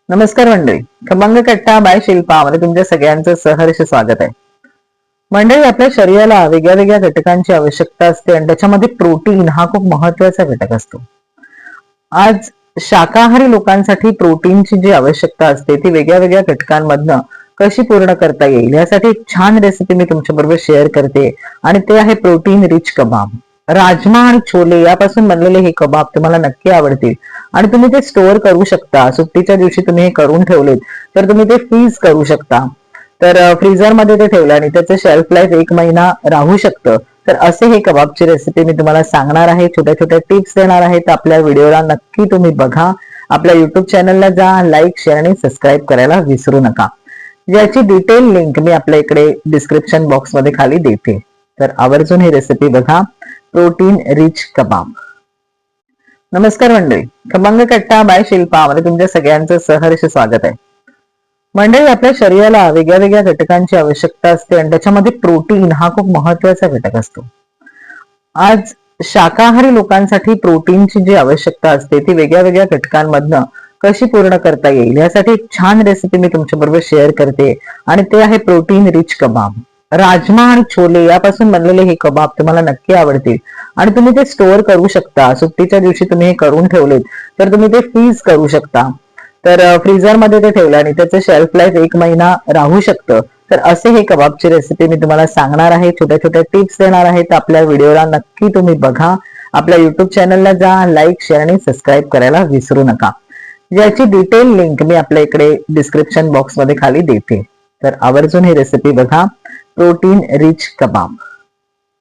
नमस्कार मंडळी. खमंग कट्टा बाय शिल्पा मध्ये तुमच्या सगळ्यांचं सहर्ष स्वागत आहे. मंडळी, आपल्या शरीराला वेगळ्या वेगळ्या घटकांची आवश्यकता असते आणि त्याच्यामध्ये प्रोटीन हा खूप महत्वाचा घटक असतो. आज शाकाहारी लोकांसाठी प्रोटीनची जी आवश्यकता असते ती वेगळ्या वेगळ्या घटकांमधनं कशी पूर्ण करता येईल यासाठी एक छान रेसिपी मी तुमच्या बरोबर शेअर करते आणि ते आहे प्रोटीन रिच कबाब. राजमा आणि छोले यापासून बनलेले हे कबाब तुम्हाला नक्की आवडतील आणि तुम्ही ते स्टोअर करू शकता. सुट्टीच्या दिवशी तुम्ही हे करून ठेवलेत तर तुम्ही ते फ्रीज करू शकता. तर फ्रीझर मध्ये ते ठेवलं आणि त्याचं शेल्फ लाईफ 1 महिना राहू शकतं. तर असे हे कबाबची रेसिपी मी तुम्हाला सांगणार आहे, छोट्या छोट्या टिप्स देणार आहे. तर आपल्या व्हिडिओला नक्की तुम्ही बघा. आपल्या युट्यूब चॅनलला जा, लाईक, शेअर आणि सबस्क्राईब करायला विसरू नका. याची डिटेल लिंक मी आपल्या इकडे डिस्क्रिप्शन बॉक्स मध्ये खाली देते. तर आवर्जून ही रेसिपी बघा, प्रोटीन रिच कबाब. नमस्कार मंडळी. खमंग कट्टा बाय शिल्पा मध्ये तुमच्या सगळ्यांचं सहर्ष स्वागत आहे. मंडळी, आपल्या शरीराला वेगळ्या वेगळ्या घटकांची आवश्यकता असते आणि त्याच्यामध्ये प्रोटीन हा खूप महत्वाचा घटक असतो. आज शाकाहारी लोकांसाठी प्रोटीनची जी आवश्यकता असते ती वेगळ्या वेगळ्या घटकांमधनं कशी पूर्ण करता येईल यासाठी एक छान रेसिपी मी तुमच्या बरोबर शेअर करते आणि ते आहे प्रोटीन रिच कबाब. राजमा आणि छोले यापासून बनलेले हे कबाब तुम्हाला नक्की आवडतील आणि तुम्ही ते स्टोअर करू शकता. सुट्टीच्या दिवशी तुम्ही हे करून ठेवलेत तर तुम्ही ते फ्रीज करू शकता. तर फ्रीझर मध्ये ते ठेवलं आणि त्याचं शेल्फ लाईफ 1 महिना राहू शकतं. तर असे हे कबाबची रेसिपी मी तुम्हाला सांगणार आहे, छोट्या छोट्या टिप्स देणार आहे. तर आपल्या व्हिडिओला नक्की तुम्ही बघा. आपल्या युट्यूब चॅनलला जा, लाईक, शेअर आणि सबस्क्राईब करायला विसरू नका. याची डिटेल लिंक मी आपल्या इकडे डिस्क्रिप्शन बॉक्स मध्ये खाली देते. तर आवर्जून ही रेसिपी बघा, प्रोटीन रिच कबाब.